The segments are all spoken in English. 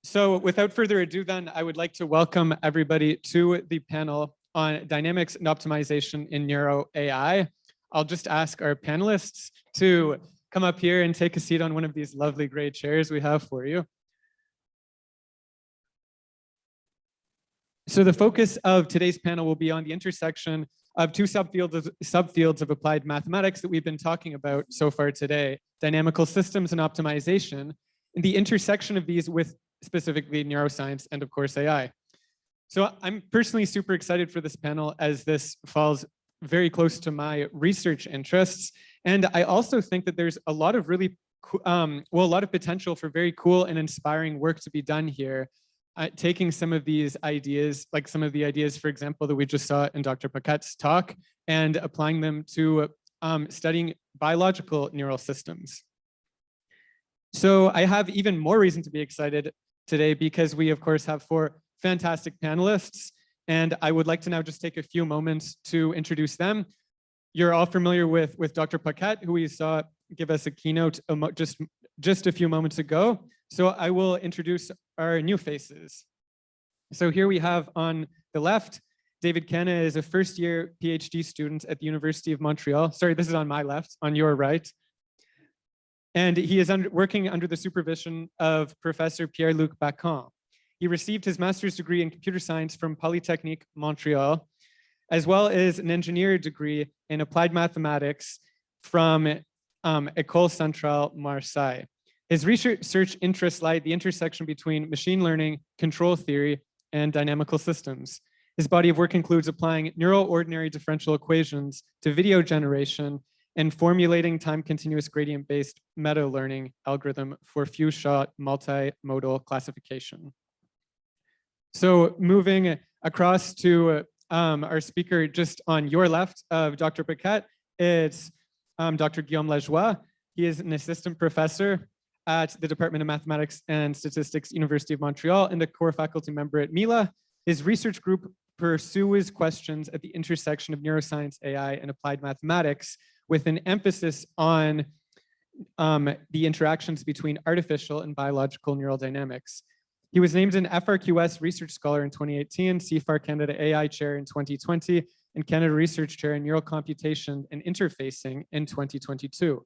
So without further ado, then, I would like to welcome everybody to the panel on dynamics and optimization in Neuro-AI. I'll just ask our panelists to come up here and take a seat on one of these lovely gray chairs we have for you. So the focus of today's panel will be on the intersection of two subfields of applied mathematics that we've been talking about so far today, dynamical systems and optimization, and the intersection of these with specifically neuroscience and of course AI. So I'm personally super excited for this panel as this falls very close to my research interests. And I also think that there's a lot of really, a lot of potential for very cool and inspiring work to be done here. Taking some of these ideas, like some of the ideas, for example, that we just saw in Dr. Paquette's talk, and applying them to studying biological neural systems. So I have even more reason to be excited today because we, of course, have four fantastic panelists, and I would like to now just take a few moments to introduce them. You're all familiar with Dr. Paquette, who we saw give us a keynote just a few moments ago. So I will introduce our new faces. So here we have on the left, David Kanaa is a first-year PhD student at the University of Montreal. Sorry, this is on my left, on your right. And he is working under the supervision of Professor Pierre-Luc Bacon. He received his master's degree in computer science from Polytechnique Montreal, as well as an engineering degree in applied mathematics from École Centrale Marseille. His research interests lie at the intersection between machine learning, control theory, and dynamical systems. His body of work includes applying neural ordinary differential equations to video generation and formulating time-continuous gradient-based meta-learning algorithm for few-shot multimodal classification. So moving across to our speaker just on your left of Dr. Paquette, it's Dr. Guillaume Lajoie. He is an assistant professor at the Department of Mathematics and Statistics, University of Montreal, and a core faculty member at Mila. His research group pursues questions at the intersection of neuroscience, AI, and applied mathematics, with an emphasis on the interactions between artificial and biological neural dynamics. He was named an FRQS Research Scholar in 2018, CFAR Canada AI Chair in 2020, and Canada Research Chair in Neural Computation and Interfacing in 2022.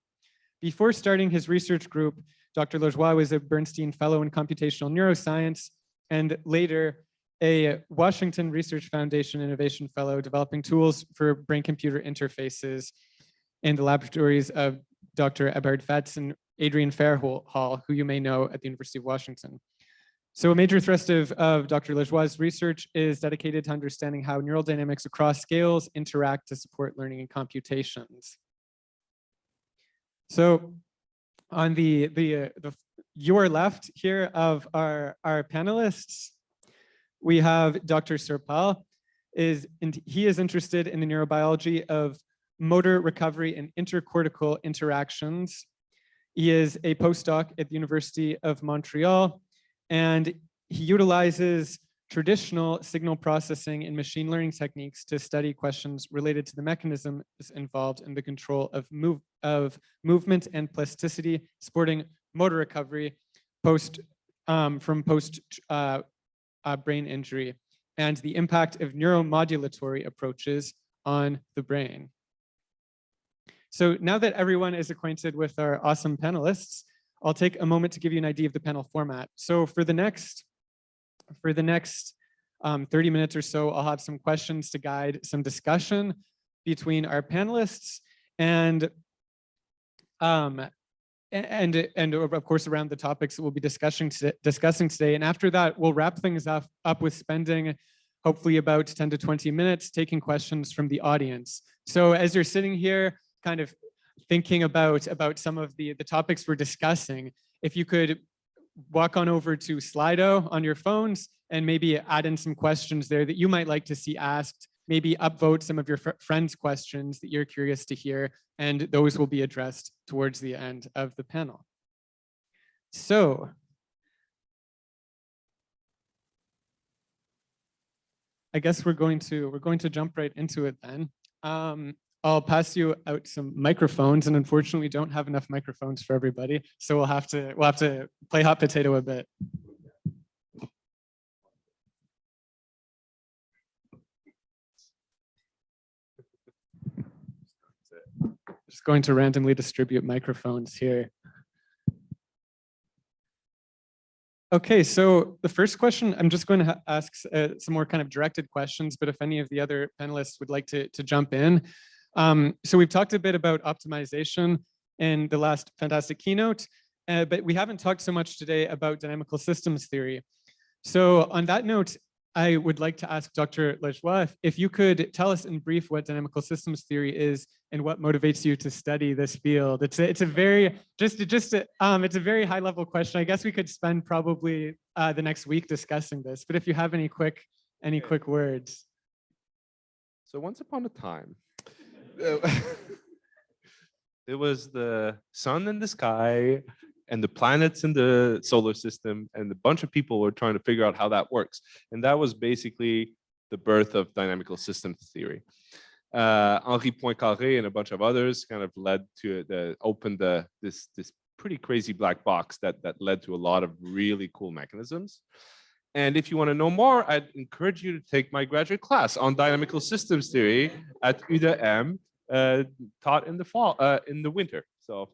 Before starting his research group, Dr. Lajoie was a Bernstein Fellow in Computational Neuroscience, and later a Washington Research Foundation Innovation Fellow, developing tools for brain-computer interfaces in the laboratories of Dr. Eberhard Fetz and Adrian Fairhall, who you may know at the University of Washington. So a major thrust of Dr. Lajoie's research is dedicated to understanding how neural dynamics across scales interact to support learning and computations. So on your left here of our panelists, we have Dr. Sirpal. He is interested in the neurobiology of motor recovery and intercortical interactions. He is a postdoc at the University of Montreal, and he utilizes traditional signal processing and machine learning techniques to study questions related to the mechanisms involved in the control of movement and plasticity, supporting motor recovery from post brain injury, and the impact of neuromodulatory approaches on the brain. So now that everyone is acquainted with our awesome panelists, I'll take a moment to give you an idea of the panel format. So for the next 30 minutes or so, I'll have some questions to guide some discussion between our panelists and of course around the topics that we'll be discussing today. And after that, we'll wrap things up with spending hopefully about 10 to 20 minutes taking questions from the audience. So as you're sitting here, kind of thinking about some of the topics we're discussing, if you could walk on over to Slido on your phones and maybe add in some questions there that you might like to see asked, maybe upvote some of your friends' questions that you're curious to hear, and those will be addressed towards the end of the panel. So I guess we're going to jump right into it then. I'll pass you out some microphones, and unfortunately we don't have enough microphones for everybody, so we'll have to play hot potato a bit. Just going to randomly distribute microphones here. Okay, so the first question, I'm just going to ask some more kind of directed questions, but if any of the other panelists would like to jump in. So we've talked a bit about optimization in the last fantastic keynote, but we haven't talked so much today about dynamical systems theory. So on that note, I would like to ask Dr. Lajoie if you could tell us in brief what dynamical systems theory is and what motivates you to study this field. It's a very it's a very high level question. I guess we could spend probably the next week discussing this, but if you have any quick words. So once upon a time, there was the sun in the sky and the planets in the solar system, and a bunch of people were trying to figure out how that works. And that was basically the birth of dynamical systems theory. Henri Poincaré and a bunch of others kind of led to opened this pretty crazy black box that led to a lot of really cool mechanisms. And if you want to know more, I'd encourage you to take my graduate class on dynamical systems theory at UDM, taught in the fall, in the winter. So,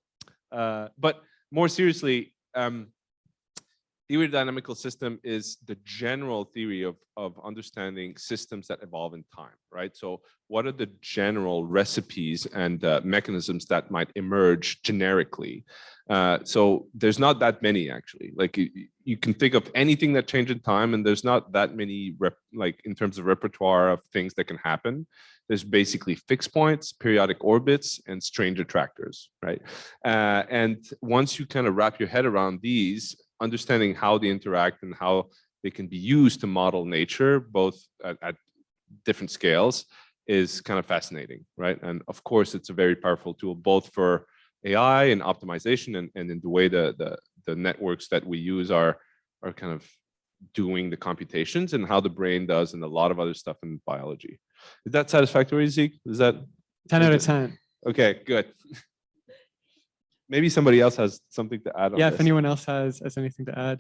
but more seriously, theory of dynamical system is the general theory of understanding systems that evolve in time, right? So what are the general recipes and mechanisms that might emerge generically? So there's not that many actually. Like you can think of anything that changed in time, and there's not that many like in terms of repertoire of things that can happen. There's basically fixed points, periodic orbits, and strange attractors, right? And once you kind of wrap your head around these, understanding how they interact and how they can be used to model nature, both at different scales, is kind of fascinating, right? And of course, it's a very powerful tool, both for AI and optimization, and in the way the networks that we use are kind of doing the computations and how the brain does and a lot of other stuff in biology. Is that satisfactory, Zeke? Is that 10 out of 10? Okay, good. Maybe somebody else has something to add on Yeah, this. if anyone else has anything to add.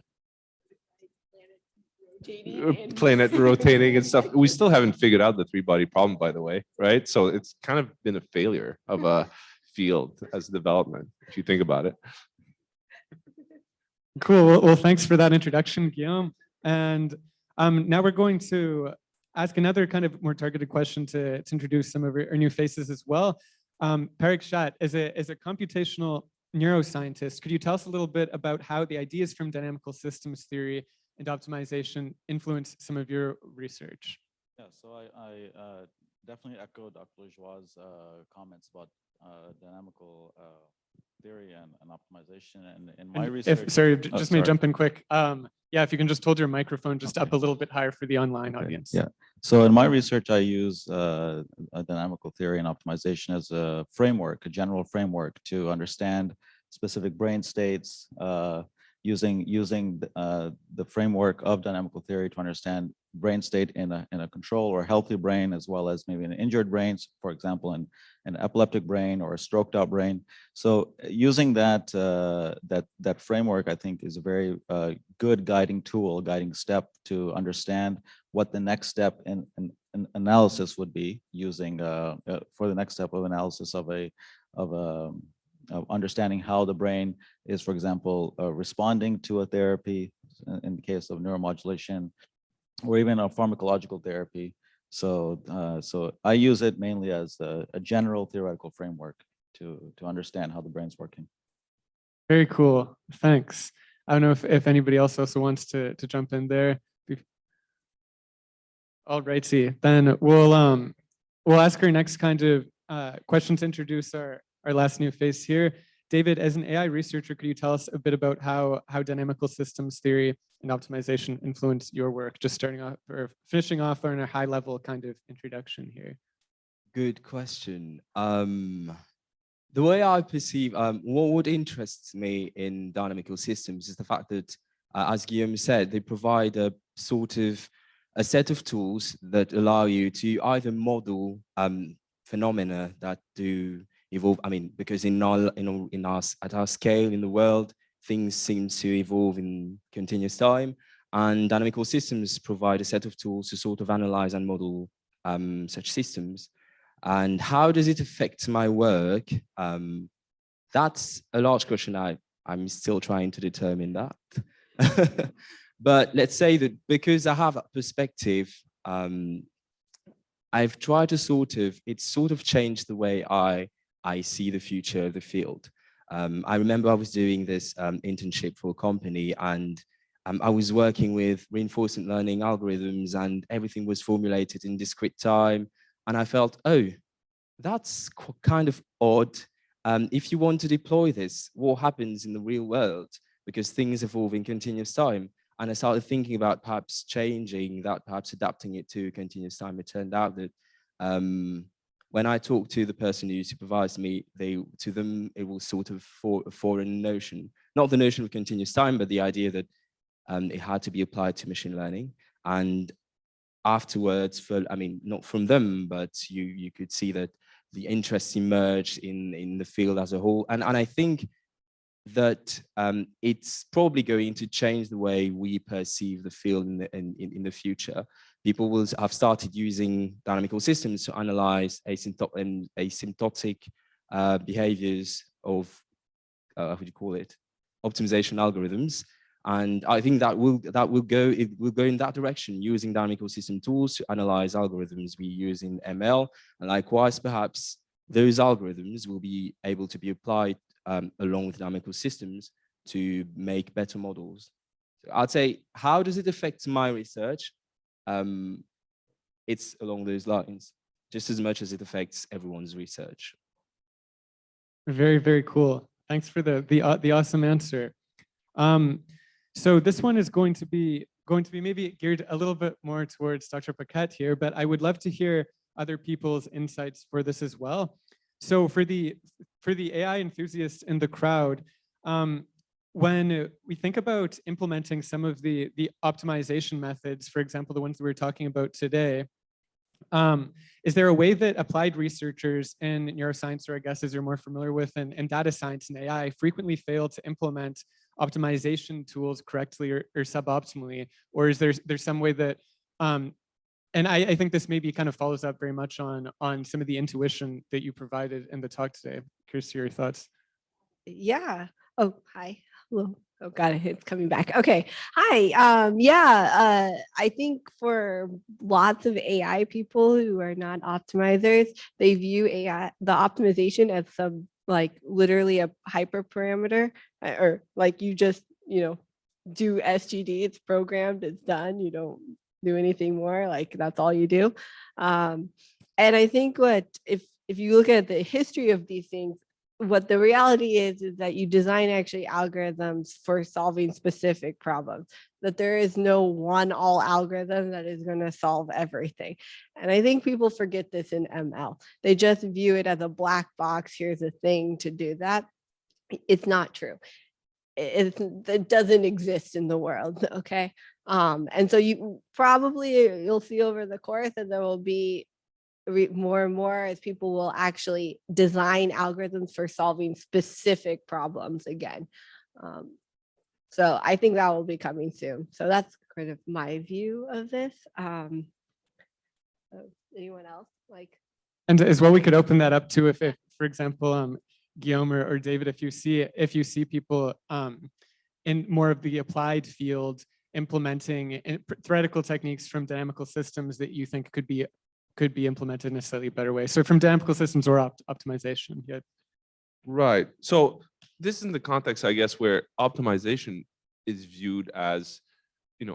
Planet rotating and stuff. We still haven't figured out the three-body problem, by the way, right? So it's kind of been a failure of a field as development, if you think about it. Cool. Well, thanks for that introduction, Guillaume. And now we're going to ask another kind of more targeted question to introduce some of our new faces as well. Parikshat, as a computational neuroscientist, could you tell us a little bit about how the ideas from dynamical systems theory and optimization influence some of your research? Yeah, so I definitely echo Dr. Lajoie's comments about dynamical theory and optimization. And in my research, just may jump in quick. Yeah, if you can just hold your microphone just up a little bit higher for the online audience. Yeah. So in my research, I use a dynamical theory and optimization as a framework, a general framework to understand specific brain states, using the framework of dynamical theory to understand brain state in a control or healthy brain, as well as maybe an injured brain, for example, in an epileptic brain or a stroked out brain. So using that framework, I think, is a very good guiding tool, guiding step to understand what the next step in analysis would be, using for the next step of analysis of understanding how the brain is, for example, responding to a therapy in the case of neuromodulation, or even a pharmacological therapy. So I use it mainly as a general theoretical framework to understand how the brain's working. Very cool. Thanks. I don't know if anybody else also wants to jump in there. All righty, then we'll ask our next kind of question to introduce our last new face here. David, as an AI researcher, could you tell us a bit about how dynamical systems theory and optimization influence your work? Just starting off or finishing off on a high level kind of introduction here. Good question. The way I perceive what interests me in dynamical systems is the fact that, as Guillaume said, they provide a sort of a set of tools that allow you to either model phenomena that do evolve. I mean, because at our scale in the world, things seem to evolve in continuous time, and dynamical systems provide a set of tools to sort of analyze and model such systems. And how does it affect my work? That's a large question. I'm still trying to determine that. But let's say that because I have a perspective, I've tried to sort of changed the way I see the future of the field. I remember I was doing this internship for a company, and I was working with reinforcement learning algorithms, and everything was formulated in discrete time. And I felt, oh, that's kind of odd. If you want to deploy this, what happens in the real world? Because things evolve in continuous time. And I started thinking about perhaps changing that, perhaps adapting it to continuous time. It turned out that when I talked to the person who supervised me, to them, it was sort of a foreign notion, not the notion of continuous time, but the idea that it had to be applied to machine learning. And afterwards, not from them, but you could see that the interest emerged in the field as a whole. And I think that it's probably going to change the way we perceive the field in the future. People will have started using dynamical systems to analyze asymptotic behaviors of, how would you call it, optimization algorithms. And I think it will go in that direction, using dynamical system tools to analyze algorithms we use in ML. And likewise, perhaps those algorithms will be able to be applied along with dynamical systems to make better models. So I'd say, how does it affect my research? It's along those lines, just as much as it affects everyone's research. Very, very cool. Thanks for the awesome answer. So this one is going to be maybe geared a little bit more towards Dr. Paquette here, but I would love to hear other people's insights for this as well. So for the AI enthusiasts in the crowd, when we think about implementing some of the optimization methods, for example, the ones that we're talking about today, is there a way that applied researchers in neuroscience, or I guess as you're more familiar with in data science and AI, frequently fail to implement optimization tools correctly or suboptimally? Or is there some way that, and I think this maybe kind of follows up very much on some of the intuition that you provided in the talk today. Curious to hear your thoughts. Yeah. Oh, hi. Hello. Oh, got it. It's coming back. Okay. Hi. I think for lots of AI people who are not optimizers, they view AI, the optimization, as some literally a hyperparameter, or you just, do SGD, it's programmed, it's done. You don't do anything more. That's all you do. And I think if you look at the history of these things, what the reality is that you design actually algorithms for solving specific problems, that there is no one-all algorithm that is going to solve everything. And I think people forget this in ML. They just view it as a black box. Here's a thing to do that. It's not true. It doesn't exist in the world, okay? And so you'll see over the course that there will be more and more as people will actually design algorithms for solving specific problems again. So I think that will be coming soon. So that's kind of my view of this. Anyone else And as well, we could open that up to if for example, Guillaume or David, if you see people in more of the applied field implementing theoretical techniques from dynamical systems that you think could be implemented in a slightly better way. So from dynamical systems or optimization. Yeah. Right. So this is in the context, I guess, where optimization is viewed as,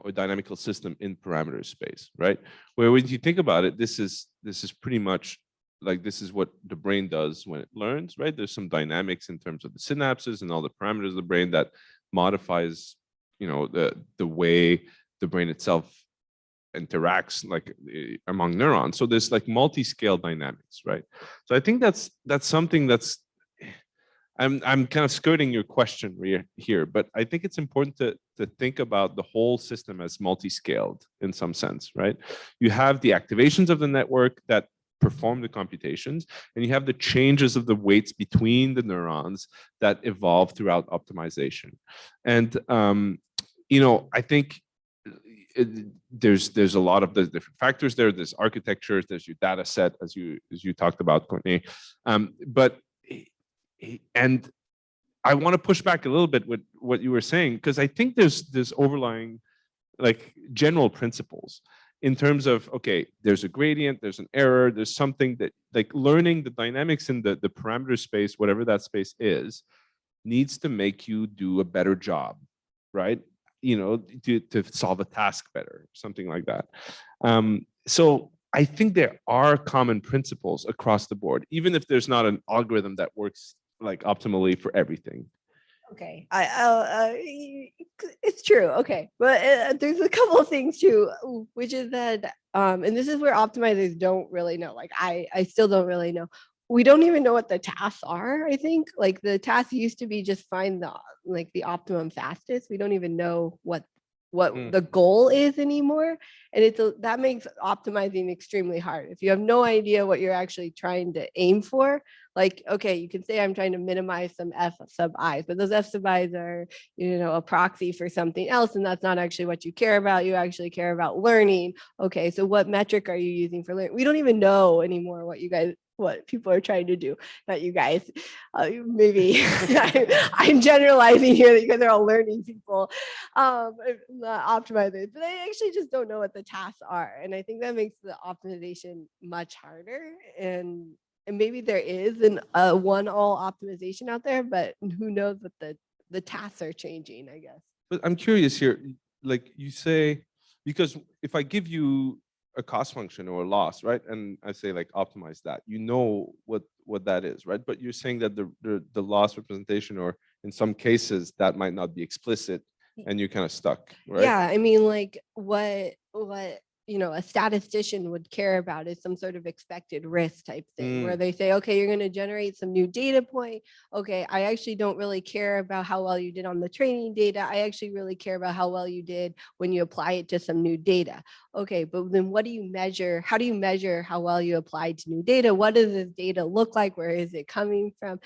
a dynamical system in parameter space, right? Where when you think about it, this is pretty much this is what the brain does when it learns, right? There's some dynamics in terms of the synapses and all the parameters of the brain that modifies, the way the brain itself interacts among neurons. So there's multi-scale dynamics, right? So I think that's something that's I'm kind of skirting your question here, but I think it's important to think about the whole system as multi-scaled in some sense, right? You have the activations of the network that perform the computations, and you have the changes of the weights between the neurons that evolve throughout optimization. And I think there's a lot of the different factors there. There's architectures, there's your data set, as you talked about, Courtney. And I want to push back a little bit with what you were saying, because I think there's this overlying like general principles in terms of, okay, there's a gradient, there's an error, there's something that like learning the dynamics in the parameter space, whatever that space is, needs to make you do a better job, right? You know, to solve a task better, something like that. So I think there are common principles across the board, even if there's not an algorithm that works like optimally for everything. Okay, it's true. Okay, but there's a couple of things too, which is that, and this is where optimizers don't really know. Like I still don't really know. We don't even know what the tasks are. I think like the task used to be just find the optimum fastest. We don't even know what the goal is anymore, and that makes optimizing extremely hard. If you have no idea what you're actually trying to aim for, like, okay, you can say I'm trying to minimize some f sub i's, but those f sub i's are, you know, a proxy for something else, and that's not actually what you care about. You actually care about learning. Okay, so what metric are you using for learning? We don't even know anymore what people are trying to do. Not you guys. Maybe I'm generalizing here that you guys are all learning people, not optimizers, but I actually just don't know what the tasks are. And I think that makes the optimization much harder. And maybe there is a one-all optimization out there, but who knows what the tasks are changing, I guess. But I'm curious here, like you say, because if I give you a cost function or a loss, right? And I say like optimize that, you know what that is, right? But you're saying that the loss representation, or in some cases that might not be explicit, and you're kind of stuck, right? Yeah, I mean, like what you know, a statistician would care about is some sort of expected risk type thing, where they say, okay, you're going to generate some new data point. Okay, I actually don't really care about how well you did on the training data. I actually really care about how well you did when you apply it to some new data. Okay, but then what do you measure? How do you measure how well you applied to new data? What does this data look like? Where is it coming from?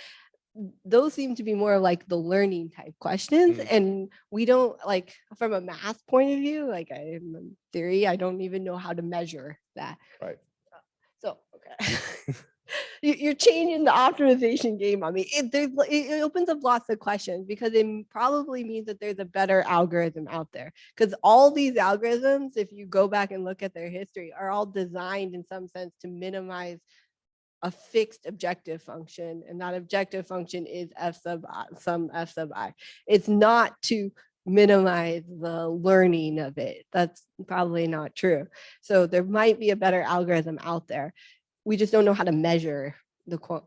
Those seem to be more like the learning type questions. And we don't, like, from a math point of view, like in theory, I don't even know how to measure that. Right. So, okay. You're changing the optimization game on me. It opens up lots of questions, because it probably means that there's a better algorithm out there. Because all these algorithms, if you go back and look at their history, are all designed in some sense to minimize a fixed objective function, and that objective function is f sub I, some f sub I. It's not to minimize the learning of it. That's probably not true. So there might be a better algorithm out there. We just don't know how to measure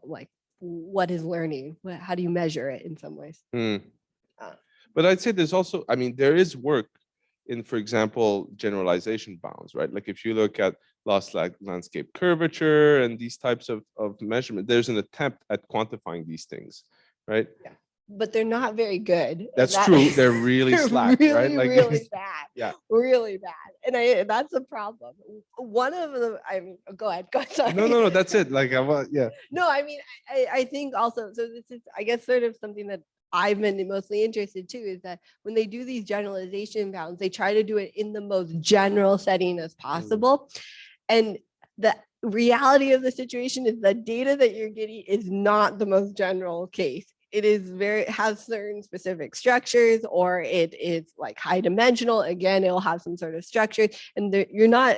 like what is learning. How do you measure it in some ways? But I'd say there's also, I mean, there is work in, for example, generalization bounds, right? Like if you look at loss landscape curvature and these types of measurement, there's an attempt at quantifying these things, right? Yeah, but they're not very good. That's true. They're really slack, really, right? Like, really bad. Yeah, really bad. And that's a problem. One of them, I mean, go ahead. Sorry. No, that's it. Like, yeah. No, I mean, I think also, so this is, I guess, sort of something that I've been mostly interested too, is that when they do these generalization bounds, they try to do it in the most general setting as possible. And the reality of the situation is the data that you're getting is not the most general case. It is has certain specific structures, or it is like high dimensional. Again, it'll have some sort of structure, and you're not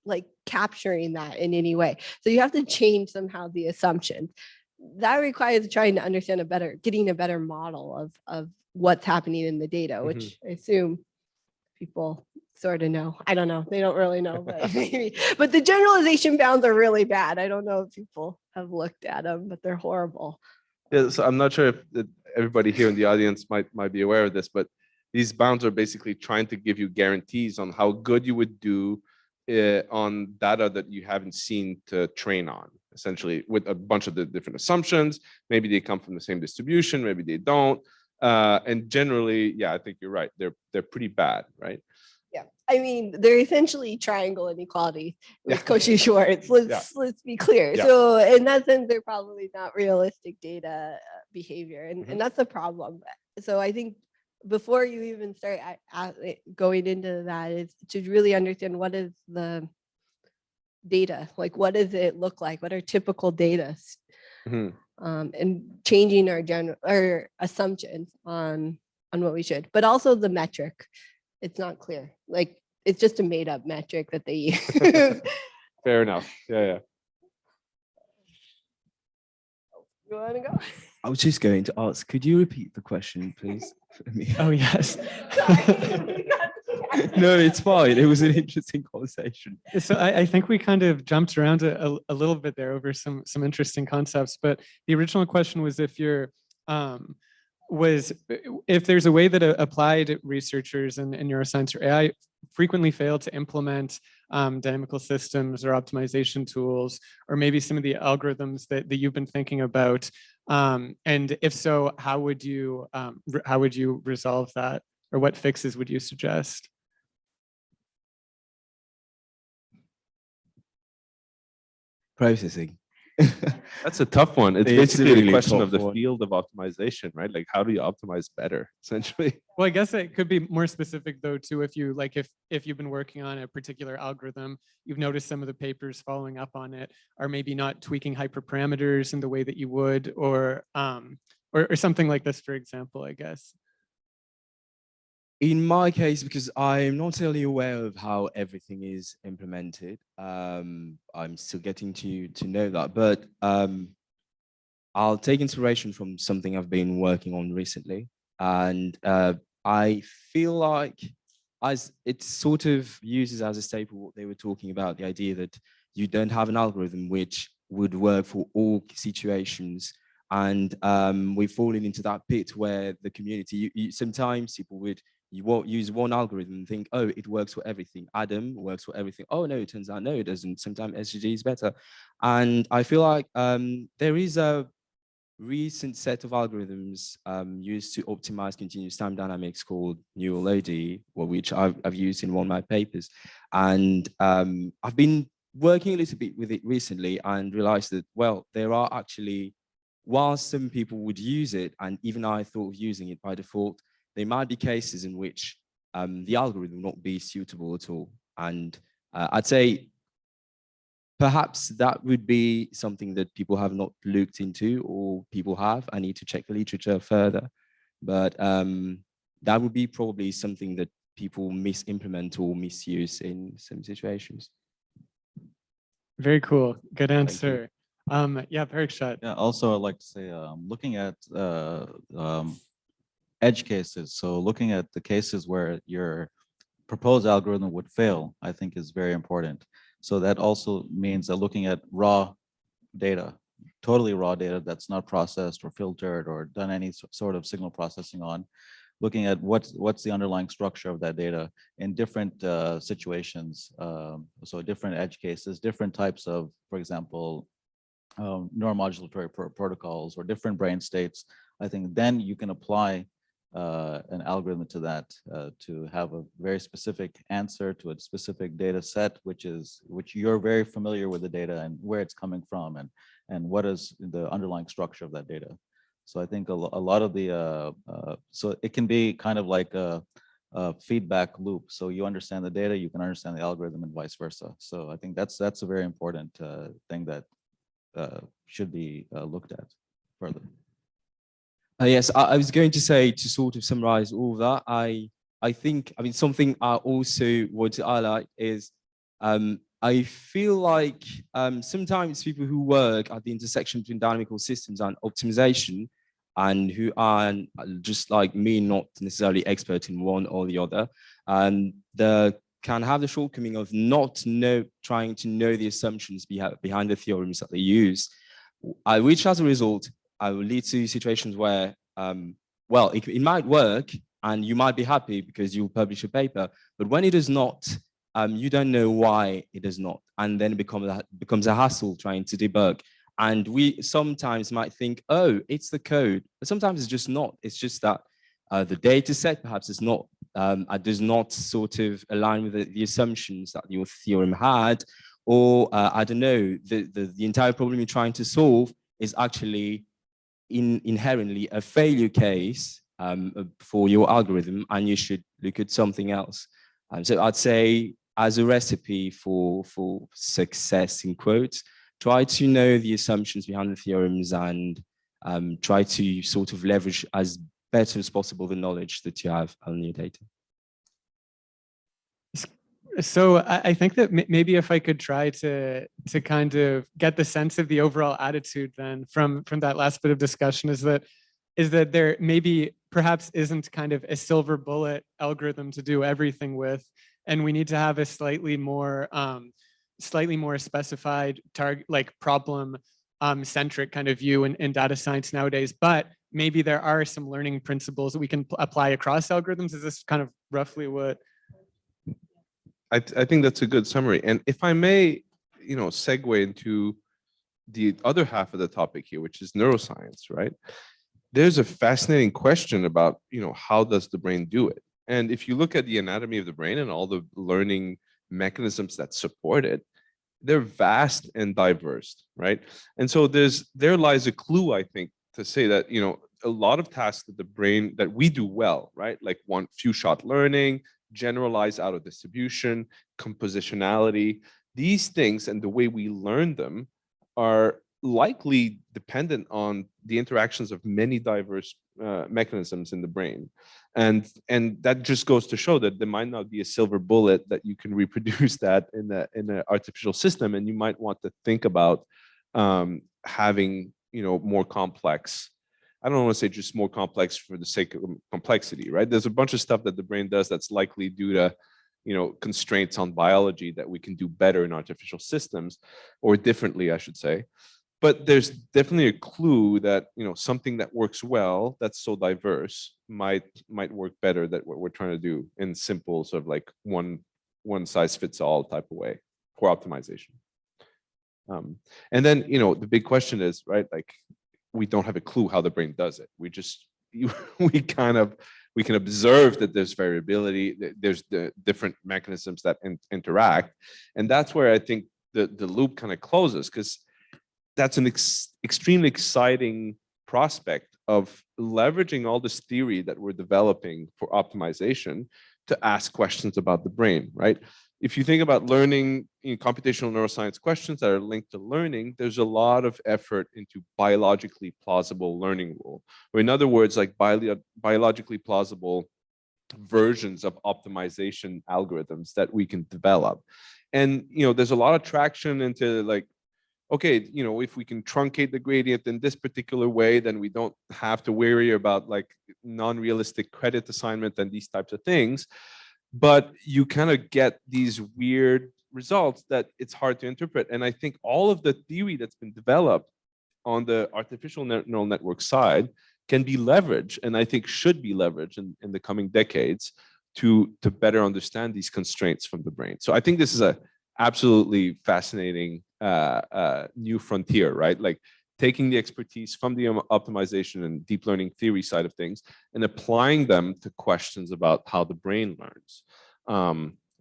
like capturing that in any way. So you have to change somehow the assumptions. That requires trying to understand getting a better model of what's happening in the data, which I assume people sort of know. I don't know. They don't really know, but maybe. But the generalization bounds are really bad. I don't know if people have looked at them, but they're horrible. Yeah, so I'm not sure if everybody here in the audience might be aware of this, but these bounds are basically trying to give you guarantees on how good you would do on data that you haven't seen to train on, essentially, with a bunch of the different assumptions. Maybe they come from the same distribution, maybe they don't. And generally, yeah, I think you're right. They're pretty bad, right? Yeah, I mean, they're essentially triangle inequality with Cauchy Schwarz. Let's be clear. Yeah. So in that sense, they're probably not realistic data behavior, and that's the problem. So I think before you even start going into that, is to really understand what is the data, like what does it look like, what are typical data, Mhm. and changing our general or assumptions on what we should, but also the metric. It's not clear, like it's just a made up metric that they use. Fair enough. Yeah. You want to go? I was just going to ask, could you repeat the question, please, for me? Oh, yes. No, it's fine. It was an interesting conversation. So I think we kind of jumped around a little bit there over some interesting concepts, but the original question was if you're if there's a way that applied researchers in neuroscience or AI frequently fail to implement dynamical systems or optimization tools, or maybe some of the algorithms that you've been thinking about, and if so, how would you resolve that, or what fixes would you suggest? Processing. That's a tough one. It's It's basically really a question tough of the one. field of optimization, right? Like, how do you optimize better, essentially? Well, I guess it could be more specific though, too, if you like, if you've been working on a particular algorithm, you've noticed some of the papers following up on it are maybe not tweaking hyperparameters in the way that you would, or something like this, for example, I guess. In my case, because I'm not really aware of how everything is implemented, I'm still getting to know that, but I'll take inspiration from something I've been working on recently. And I feel like as it sort of uses as a staple what they were talking about, the idea that you don't have an algorithm which would work for all situations. And we've fallen into that pit where the community, sometimes people would, you won't use one algorithm and think, oh, it works for everything. Adam works for everything. Oh, no, it turns out, no, it doesn't. Sometimes SGG is better. And I feel like there is a recent set of algorithms used to optimize continuous time dynamics called Neuro-AI, which I've used in one of my papers. And I've been working a little bit with it recently and realized that, well, there are actually, while some people would use it, and even I thought of using it by default, there might be cases in which the algorithm will not be suitable at all. And I'd say perhaps that would be something that people have not looked into, or people have. I need to check the literature further. But that would be probably something that people misimplement or misuse in some situations. Very cool. Good answer. Yeah, Parikshat. Yeah, also I'd like to say, looking at edge cases, so looking at the cases where your proposed algorithm would fail, I think is very important. So that also means that looking at raw data, totally raw data that's not processed or filtered or done any sort of signal processing on, looking at what's the underlying structure of that data in different situations. So different edge cases, different types of, for example, neuromodulatory protocols or different brain states. I think then you can apply an algorithm to that to have a very specific answer to a specific data set, which you're very familiar with the data and where it's coming from and what is the underlying structure of that data. So I think a lot of the so it can be kind of like a feedback loop. So you understand the data, you can understand the algorithm, and vice versa. So I think that's a very important thing that should be looked at further. Yes, I was going to say, to sort of summarize all of that, I think, I mean, something I also want to highlight is I feel like sometimes people who work at the intersection between dynamical systems and optimization, and who are just like me, not necessarily expert in one or the other, can have the shortcoming of not trying to know the assumptions behind the theorems that they use, which as a result will lead to situations where, well, it might work and you might be happy because you publish a paper, but when it does not, you don't know why it does not, and then it becomes a hassle trying to debug. And we sometimes might think, oh, it's the code, but sometimes it's just not. It's just that the data set perhaps is not, does not sort of align with the assumptions that your theorem had, or I don't know, the entire problem you're trying to solve is actually inherently a failure case for your algorithm, and you should look at something else. So I'd say, as a recipe for success in quotes, try to know the assumptions behind the theorems and try to sort of leverage as better as possible the knowledge that you have on your data. So I think that maybe if I could try to kind of get the sense of the overall attitude then from that last bit of discussion is that there maybe perhaps isn't kind of a silver bullet algorithm to do everything with, and we need to have a slightly more specified target, like problem centric kind of view in data science nowadays. But maybe there are some learning principles that we can apply across algorithms. Is this kind of roughly what? I think that's a good summary. And if I may, segue into the other half of the topic here, which is neuroscience, right? There's a fascinating question about, how does the brain do it? And if you look at the anatomy of the brain and all the learning mechanisms that support it, they're vast and diverse, right? And so there lies a clue, I think, to say that, a lot of tasks that the brain that we do well, right? Like few shot learning, generalized out of distribution, compositionality, these things and the way we learn them are likely dependent on the interactions of many diverse mechanisms in the brain. And that just goes to show that there might not be a silver bullet that you can reproduce that in an artificial system. And you might want to think about having, more complex, I don't want to say just more complex for the sake of complexity, right? There's a bunch of stuff that the brain does that's likely due to, constraints on biology that we can do better in artificial systems, or differently, I should say. But there's definitely a clue that, something that works well, that's so diverse, might work better than what we're trying to do in simple sort of like one size fits all type of way for optimization. And then, the big question is, right, like, we don't have a clue how the brain does it. We can observe that there's variability, there's the different mechanisms that interact. And that's where I think the loop kind of closes, because that's an extremely exciting prospect of leveraging all this theory that we're developing for optimization to ask questions about the brain, right? If you think about learning computational neuroscience questions that are linked to learning, there's a lot of effort into biologically plausible learning rule, or in other words, like biologically plausible versions of optimization algorithms that we can develop. And, there's a lot of traction into like, okay, if we can truncate the gradient in this particular way, then we don't have to worry about like non-realistic credit assignment and these types of things. But you kind of get these weird results that it's hard to interpret. And I think all of the theory that's been developed on the artificial neural network side can be leveraged, and I think should be leveraged in the coming decades to better understand these constraints from the brain. So I think this is a absolutely fascinating new frontier, right? Like taking the expertise from the optimization and deep learning theory side of things and applying them to questions about how the brain learns.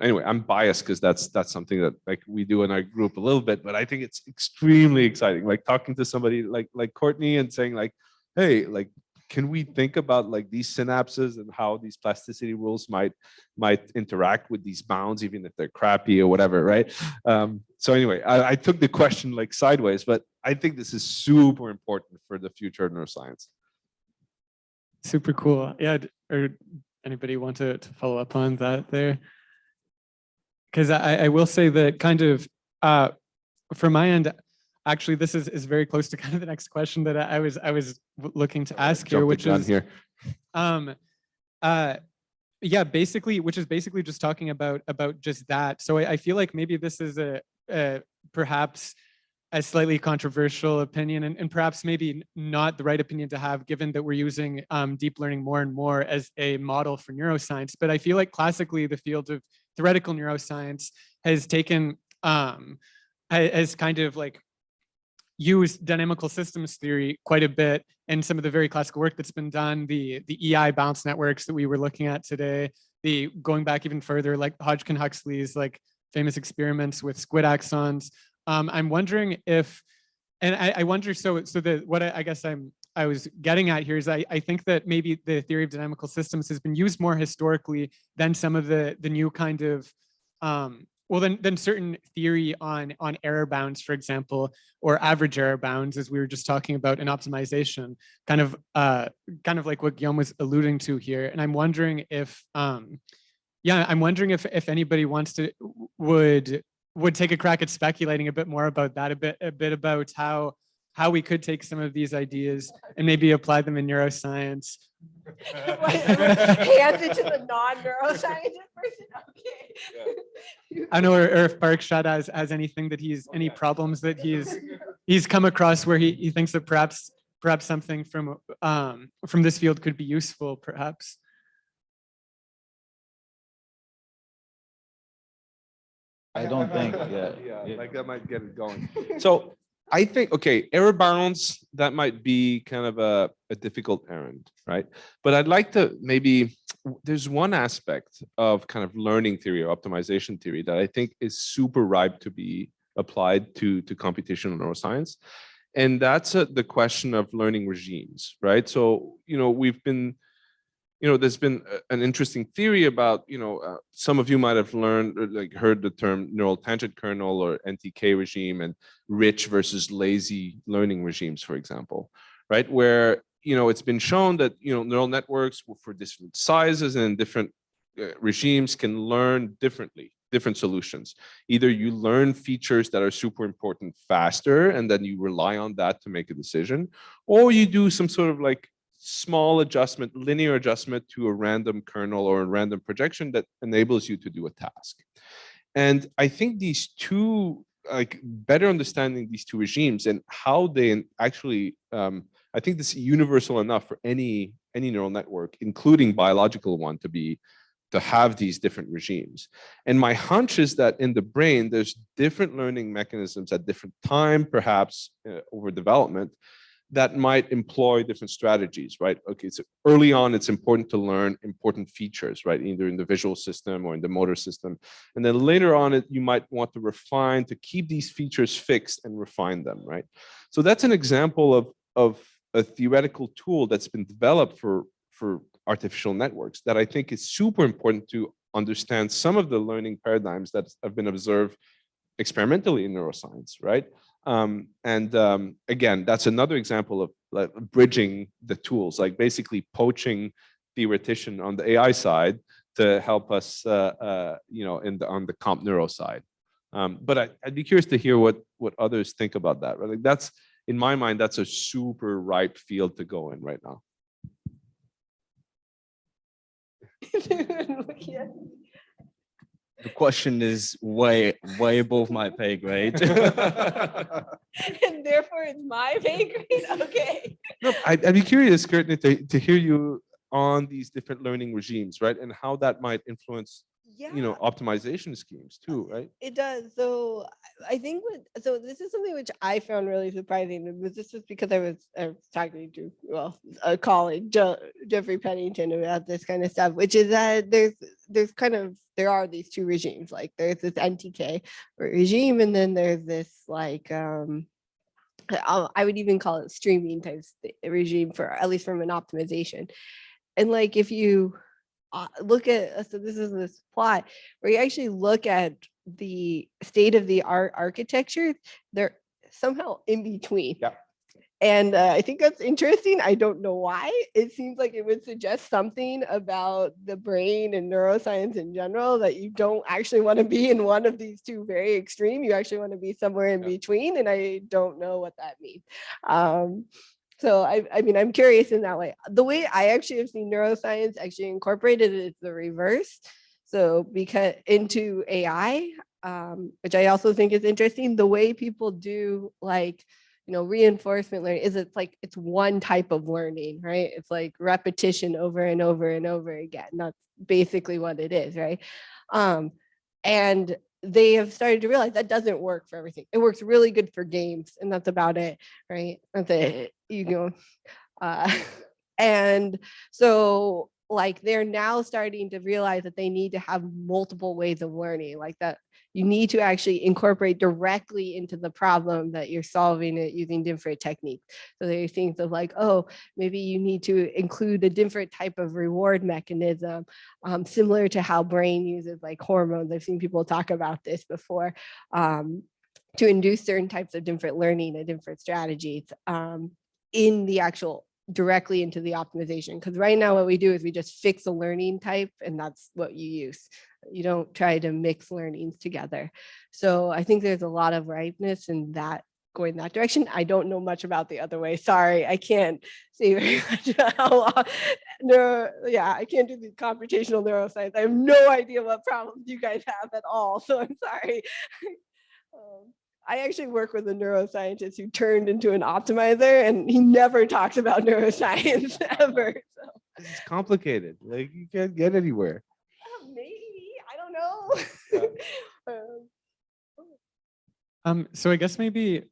Anyway, I'm biased because that's something that like we do in our group a little bit, but I think it's extremely exciting. Like talking to somebody like Courtney and saying like, hey, like, can we think about like these synapses and how these plasticity rules might interact with these bounds, even if they're crappy or whatever, right? So anyway, I took the question like sideways, but I think this is super important for the future of neuroscience. Super cool. Yeah, or anybody want to follow up on that there? Because I will say that kind of from my end, actually, this is very close to kind of the next question that I was looking to ask here, which is yeah, basically, which is basically just talking about just that. So I feel like maybe this is a perhaps a slightly controversial opinion, and perhaps maybe not the right opinion to have, given that we're using deep learning more and more as a model for neuroscience. But I feel like classically the field of theoretical neuroscience has taken has kind of like used dynamical systems theory quite a bit in some of the very classical work that's been done, the EI bounce networks that we were looking at today, the going back even further, like Hodgkin-Huxley's like famous experiments with squid axons. I'm wondering if, and I wonder, so what I guess I'm I was getting at here is I think that maybe the theory of dynamical systems has been used more historically than some of the new kind of well, then certain theory on error bounds, for example, or average error bounds, as we were just talking about in optimization, kind of like what Guillaume was alluding to here. And I'm wondering if, I'm wondering if anybody wants to would take a crack at speculating a bit more about that, a bit about how we could take some of these ideas and maybe apply them in neuroscience. Hands it to the non-neuroscientist person. Okay. I know, or if Parikshat has anything that any problems that he's come across where he thinks that perhaps something from this field could be useful, perhaps. I don't think, Like that might get it going. So I think, okay, error bounds, that might be kind of a difficult errand, right? But I'd like to there's one aspect of kind of learning theory or optimization theory that I think is super ripe to be applied to computational neuroscience. And that's the question of learning regimes, right? So, we've been, there's been an interesting theory about, some of you might have heard the term neural tangent kernel or NTK regime and rich versus lazy learning regimes, for example, right? Where, it's been shown that, neural networks for different sizes and different regimes can learn differently, different solutions. Either you learn features that are super important faster, and then you rely on that to make a decision, or you do some sort of small adjustment, linear adjustment to a random kernel or a random projection that enables you to do a task. And I think these two, better understanding these two regimes and how they actually, I think this is universal enough for any neural network, including biological one, to have these different regimes. And my hunch is that in the brain, there's different learning mechanisms at different time, perhaps over development, that might employ different strategies, right? Okay, so early on, it's important to learn important features, right? Either in the visual system or in the motor system. And then later on, you might want to refine to keep these features fixed and refine them, right? So that's an example of a theoretical tool that's been developed for artificial networks that I think is super important to understand some of the learning paradigms that have been observed experimentally in neuroscience, right? Again, that's another example of bridging the tools, basically poaching theoretician on the AI side to help us, on the comp neuro side. But I'd be curious to hear what others think about that. Right? That's, in my mind, that's a super ripe field to go in right now. The question is way above my pay grade. And therefore it's my pay grade. Okay. No, I'd be curious, Courtney, to hear you on these different learning regimes, right? And how that might influence, optimization schemes too, right? It does. So I think this is something which I found really surprising. It was just because I was talking to a colleague, Jeffrey Pennington, about this kind of stuff, which is that there are these two regimes. Like there's this NTK regime, and then there's this I would even call it streaming type regime, for at least from an optimization. And if you look at, so this is this plot where you actually look at the state of the art architecture, they're somehow in between. Yeah. And I think that's interesting. I don't know why. It seems like it would suggest something about the brain and neuroscience in general, that you don't actually want to be in one of these two very extreme. You actually want to be somewhere in between. And I don't know what that means. So I mean, I'm curious in that way. The way I actually have seen neuroscience actually incorporated is the reverse. So because into AI, which I also think is interesting, the way people do reinforcement learning is it's one type of learning, right? It's like repetition over and over and over again. That's basically what it is, right? And they have started to realize that doesn't work for everything. It works really good for games, and that's about it, right? That's it, and so like they're now starting to realize that they need to have multiple ways of learning, like that you need to actually incorporate directly into the problem that you're solving it using different techniques. So there are things of like, oh, maybe you need to include a different type of reward mechanism, similar to how brain uses like hormones. I've seen people talk about this before, to induce certain types of different learning and different strategies in the actual directly into the optimization. Because right now what we do is we just fix a learning type and that's what you use. You don't try to mix learnings together. So I think there's a lot of ripeness in that, going that direction. I don't know much about the other way. Sorry, I can't say very much about how I can't do the computational neuroscience. I have no idea what problems you guys have at all. So I'm sorry. I actually work with a neuroscientist who turned into an optimizer, and he never talks about neuroscience ever. So. It's complicated. Like you can't get anywhere. Maybe, I don't know. So I guess maybe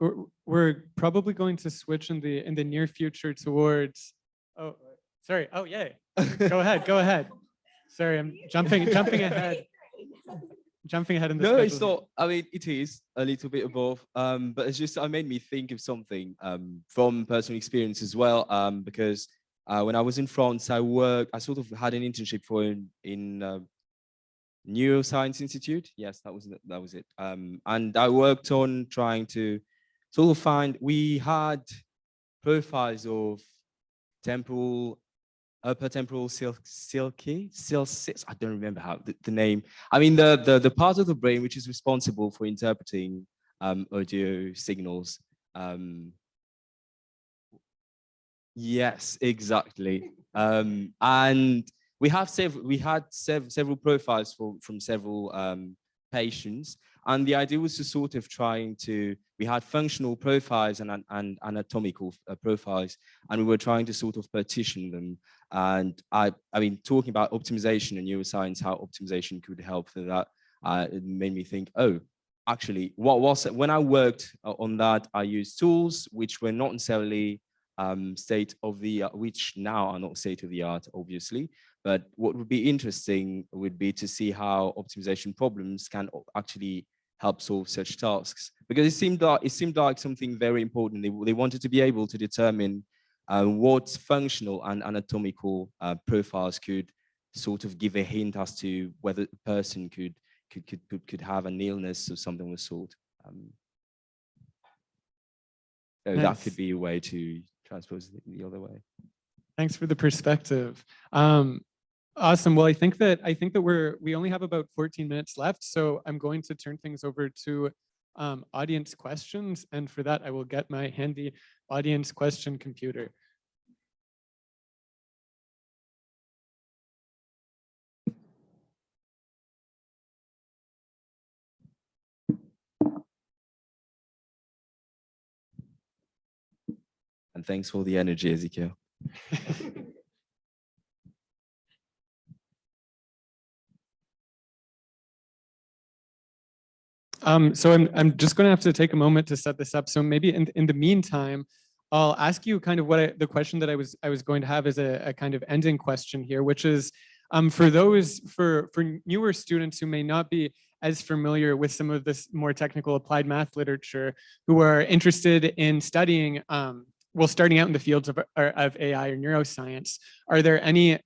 we're probably going to switch in the near future towards. Oh, sorry. Oh, yay. Go ahead. Sorry, I'm jumping ahead. Jumping ahead in the No, schedule. it's not. I mean, it is a little bit of both, but it's just, it made me think of something from personal experience as well, because when I was in France, I sort of had an internship in Neuroscience Institute. Yes, that was it. And I worked on trying to sort of find, we had profiles of upper temporal silky, I don't remember how the name. I mean, the part of the brain which is responsible for interpreting audio signals. Yes, exactly. And we had several profiles from several patients, and the idea was to sort of we had functional profiles and anatomical profiles, and we were trying to sort of partition them. And I mean, talking about optimization and neuroscience, how optimization could help for that, it made me think, oh, actually, when I worked on that, I used tools which were not necessarily state of the art, which now are not state of the art, obviously. But what would be interesting would be to see how optimization problems can actually help solve such tasks, because it seemed like something very important. They wanted to be able to determine what functional and anatomical profiles could sort of give a hint as to whether a person could have an illness or something of the sort. So Nice. That could be a way to transpose it the other way. Thanks for the perspective. Awesome. Well, I think that we only have about 14 minutes left, so I'm going to turn things over to audience questions, and for that I will get my handy audience question computer. And thanks for the energy, Ezekiel. So I'm just going to have to take a moment to set this up. So maybe in the meantime, I'll ask you kind of the question that I was going to have as a kind of ending question here, which is for newer students who may not be as familiar with some of this more technical applied math literature, who are interested in studying, starting out in the fields of AI or neuroscience, are there any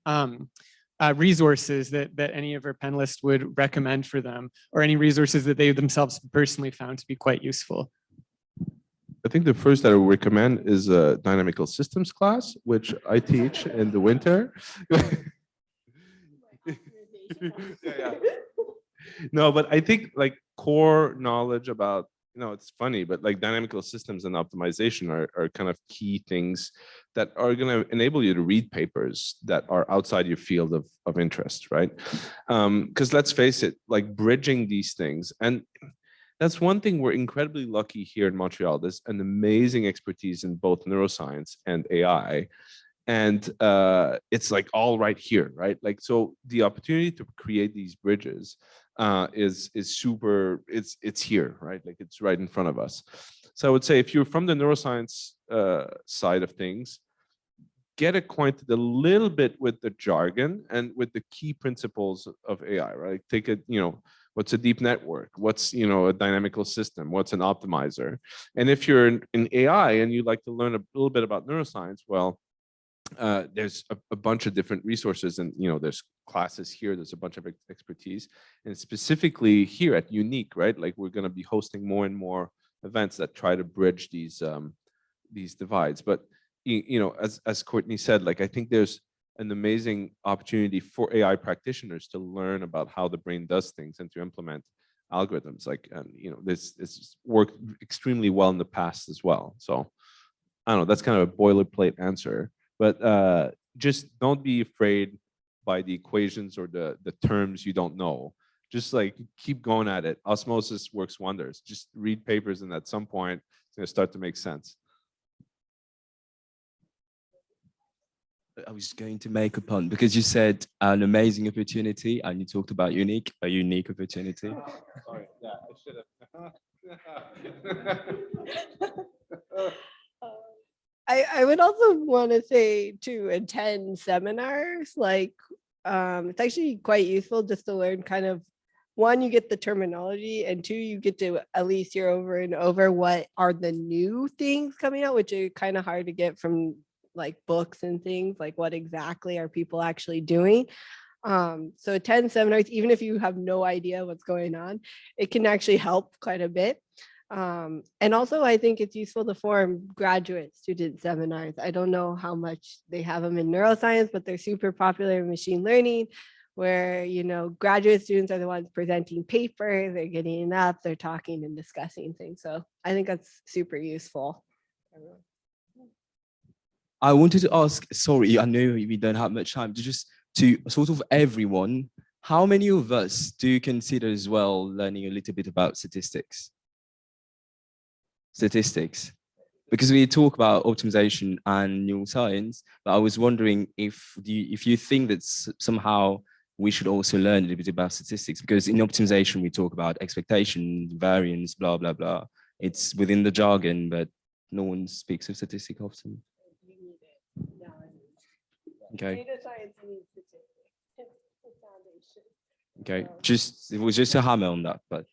resources that any of our panelists would recommend for them, or any resources that they themselves personally found to be quite useful? I think the first that I would recommend is a dynamical systems class, which I teach in the winter. Yeah. No, but I think like core knowledge about, it's funny, but like dynamical systems and optimization are kind of key things that are going to enable you to read papers that are outside your field of interest, right? Because let's face it, like bridging these things, and that's one thing we're incredibly lucky here in Montreal. There's an amazing expertise in both neuroscience and AI. And it's like all right here, right? Like, so the opportunity to create these bridges is super, it's here, right? Like it's right in front of us. So I would say if you're from the neuroscience side of things, get acquainted a little bit with the jargon and with the key principles of AI, right? Take a, what's a deep network? What's, a dynamical system? What's an optimizer? And if you're in AI and you'd like to learn a little bit about neuroscience, well, there's a bunch of different resources, and there's classes here, there's a bunch of expertise, and specifically here at Unique, right? Like, we're going to be hosting more and more events that try to bridge these divides. But as Courtney said, like, I think there's an amazing opportunity for AI practitioners to learn about how the brain does things and to implement algorithms. Like, this worked extremely well in the past as well. So I don't know, that's kind of a boilerplate answer. But just don't be afraid by the equations or the terms you don't know. Just like keep going at it. Osmosis works wonders. Just read papers, and at some point it's going to start to make sense. I was going to make a pun because you said an amazing opportunity and you talked about a unique opportunity. Sorry, yeah, I should have. I would also want to say to attend seminars, like it's actually quite useful just to learn kind of, one, you get the terminology, and two, you get to at least hear over and over what are the new things coming out, which are kind of hard to get from like books and things, like what exactly are people actually doing. So attend seminars, even if you have no idea what's going on, it can actually help quite a bit. And also, I think it's useful to form graduate student seminars. I don't know how much they have them in neuroscience, but they're super popular in machine learning, where, graduate students are the ones presenting papers, they're getting it up, they're talking and discussing things. So I think that's super useful. I wanted to ask, sorry, I know we don't have much time, to sort of everyone, how many of us do you consider as well learning a little bit about statistics? Because we talk about optimization and neuroscience, but I was wondering if you think that somehow we should also learn a little bit about statistics, because in optimization we talk about expectation, variance, blah blah blah. It's within the jargon, but no one speaks of statistics often. Okay. Okay. It was just a hammer on that, but.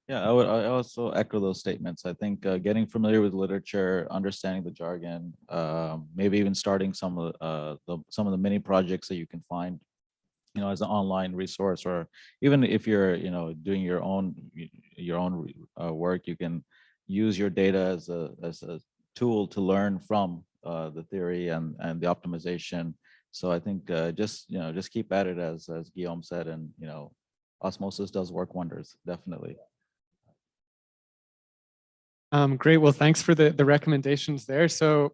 Yeah, I also echo those statements. I think getting familiar with literature, understanding the jargon, maybe even starting some of the mini projects that you can find, as an online resource, or even if you're, doing your own work, you can use your data as a tool to learn from the theory and the optimization. So I think just keep at it, as Guillaume said, and osmosis does work wonders, definitely. Great. Well, thanks for the recommendations there. So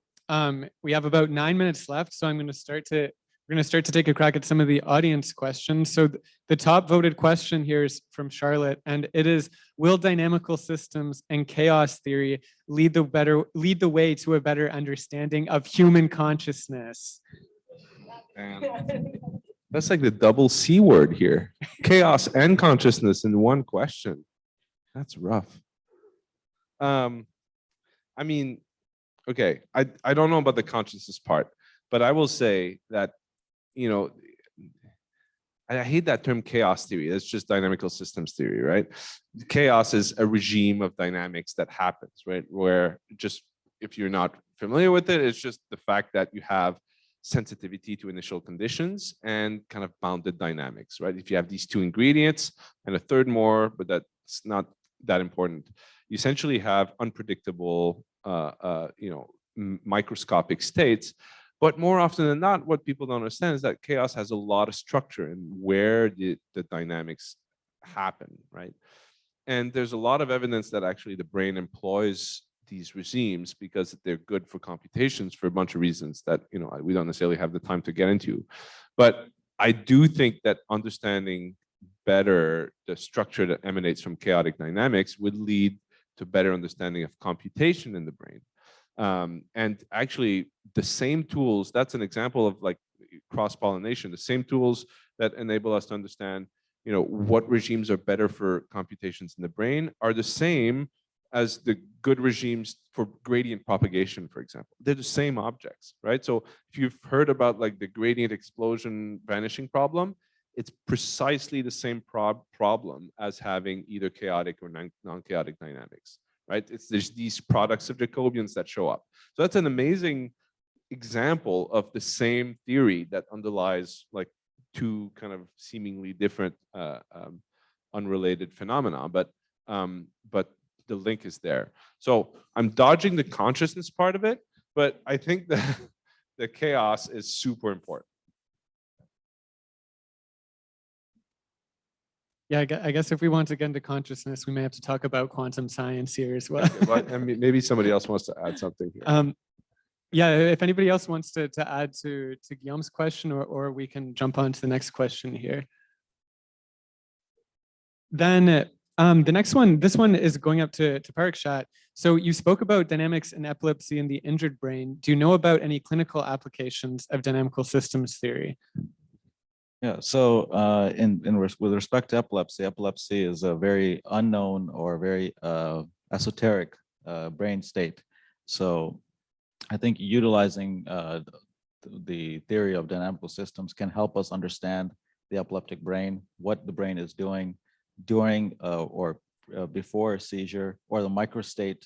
we have about 9 minutes left. So we're going to start to take a crack at some of the audience questions. So the top voted question here is from Charlotte, and it is: will dynamical systems and chaos theory lead the way to a better understanding of human consciousness? That's like the double C word here. Chaos and consciousness in one question. That's rough. I mean, okay, I don't know about the consciousness part, but I will say that, I hate that term chaos theory. It's just dynamical systems theory, right? Chaos is a regime of dynamics that happens, right? Where just, if you're not familiar with it, it's just the fact that you have sensitivity to initial conditions and kind of bounded dynamics, right? If you have these two ingredients and a third more, but that's not that important, you essentially have unpredictable, microscopic states. But more often than not, what people don't understand is that chaos has a lot of structure in where the dynamics happen, right? And there's a lot of evidence that actually the brain employs these regimes because they're good for computations for a bunch of reasons that we don't necessarily have the time to get into. But I do think that understanding better the structure that emanates from chaotic dynamics would lead to better understanding of computation in the brain. And actually the same tools, that's an example of like cross-pollination, the same tools that enable us to understand what regimes are better for computations in the brain are the same as the good regimes for gradient propagation, for example. They're the same objects, right? So if you've heard about like the gradient explosion vanishing problem, it's precisely the same problem as having either chaotic or non-chaotic dynamics, right? There's these products of Jacobians that show up. So that's an amazing example of the same theory that underlies like two kind of seemingly different unrelated phenomena, but the link is there. So I'm dodging the consciousness part of it, but I think that the chaos is super important. Yeah, I guess if we want to get into consciousness, we may have to talk about quantum science here as well. Okay, but I mean, maybe somebody else wants to add something here. Yeah, if anybody else wants to add to Guillaume's question, or we can jump on to the next question here. Then the next one, this one is going up to Parikshat. So you spoke about dynamics in epilepsy in the injured brain. Do you know about any clinical applications of dynamical systems theory? Yeah, so with respect to epilepsy, epilepsy is a very unknown or very esoteric brain state. So I think utilizing the theory of dynamical systems can help us understand the epileptic brain, what the brain is doing during or before a seizure, or the microstate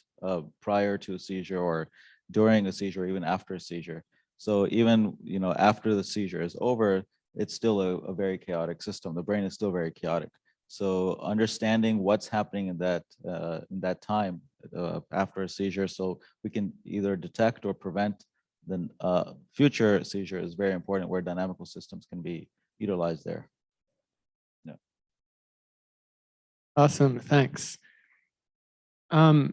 prior to a seizure, or during a seizure, or even after a seizure. So even after the seizure is over, it's still a very chaotic system. The brain is still very chaotic. So understanding what's happening in that time after a seizure, so we can either detect or prevent the future seizure, is very important, where dynamical systems can be utilized there. Yeah. Awesome, thanks. So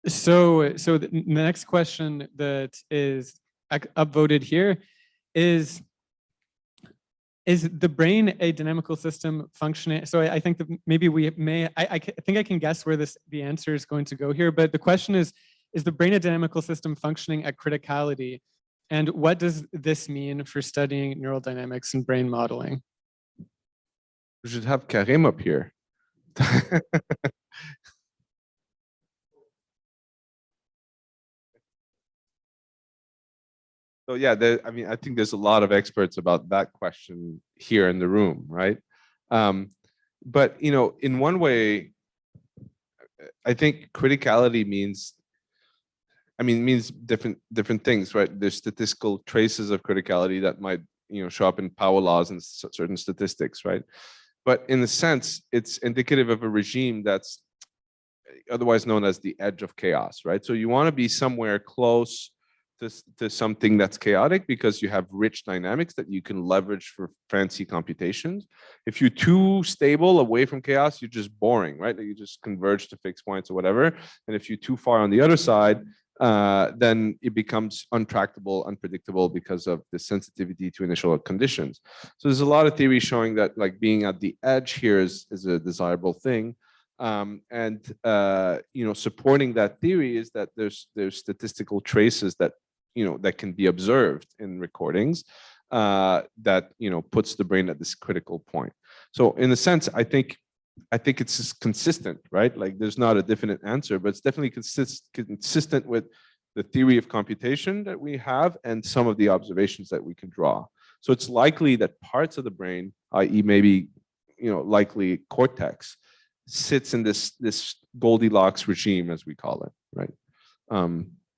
the next question that is upvoted here is the brain a dynamical system functioning? So I think that maybe we may, I think I can guess where the answer is going to go here, but the question is the brain a dynamical system functioning at criticality? And what does this mean for studying neural dynamics and brain modeling? We should have Karim up here. So yeah, I mean, I think there's a lot of experts about that question here in the room, right? But in one way, I think criticality means different things, right? There's statistical traces of criticality that might show up in power laws and certain statistics, right? But in a sense, it's indicative of a regime that's otherwise known as the edge of chaos, right? So you want to be somewhere close to something that's chaotic, because you have rich dynamics that you can leverage for fancy computations. If you're too stable away from chaos, you're just boring, right? Like you just converge to fixed points or whatever. And if you're too far on the other side, then it becomes untractable, unpredictable because of the sensitivity to initial conditions. So there's a lot of theory showing that like being at the edge here is a desirable thing. Supporting that theory is that there's statistical traces that that can be observed in recordings that puts the brain at this critical point. So in a sense, I think it's just consistent, right? Like there's not a definite answer, but it's definitely consistent with the theory of computation that we have and some of the observations that we can draw. So it's likely that parts of the brain, i.e. maybe likely cortex, sits in this Goldilocks regime, as we call it, right?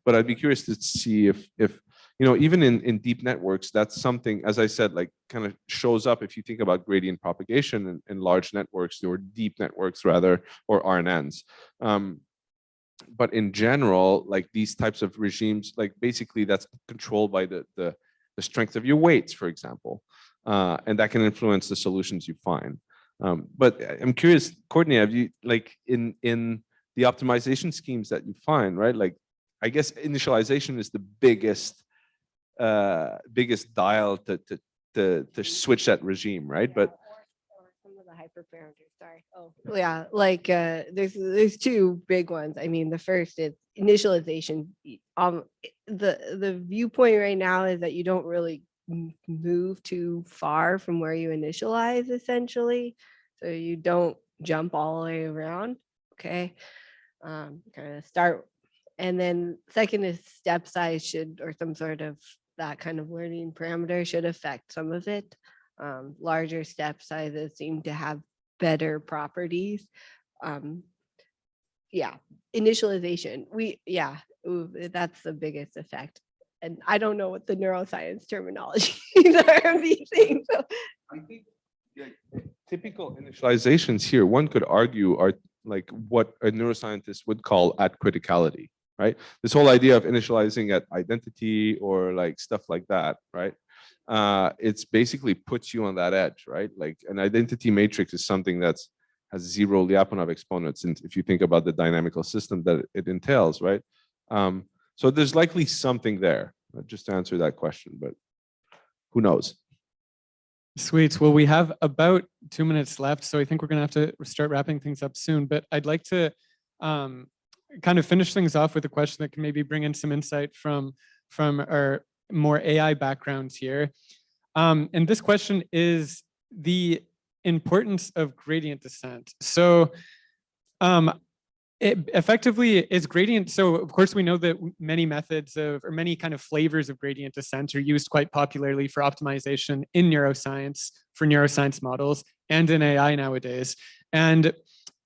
But I'd be curious to see if even in deep networks, that's something, as I said, like kind of shows up if you think about gradient propagation in large networks, or deep networks rather, or RNNs. But in general, like these types of regimes, like basically that's controlled by the strength of your weights, for example, and that can influence the solutions you find. But I'm curious, Courtney, have you like in the optimization schemes that you find, right? Like, I guess initialization is the biggest dial to switch that regime, right? But or some of the hyperparameters. Sorry. Oh, yeah. Like there's two big ones. I mean, the first is initialization. The viewpoint right now is that you don't really move too far from where you initialize, essentially. So you don't jump all the way around. Okay. kind of start. And then second is step size should, or some sort of that kind of learning parameter should affect some of it. Larger step sizes seem to have better properties. Yeah, initialization, that's the biggest effect. And I don't know what the neuroscience terminology are of these things. So. I think typical initializations here, one could argue, are like what a neuroscientist would call at criticality, right? This whole idea of initializing at identity or like stuff like that, right? It's basically puts you on that edge, right? Like an identity matrix is something that's has 0 Lyapunov exponents, and if you think about the dynamical system that it entails, right? So there's likely something there, just to answer that question, but who knows? Sweet. Well, we have about 2 minutes left, so I think we're going to have to start wrapping things up soon. But I'd like to kind of finish things off with a question that can maybe bring in some insight from our more AI backgrounds here. And this question is the importance of gradient descent. So it effectively is gradient. So of course we know that many methods of, or many kind of flavors of gradient descent are used quite popularly for optimization in neuroscience, for neuroscience models, and in AI nowadays. And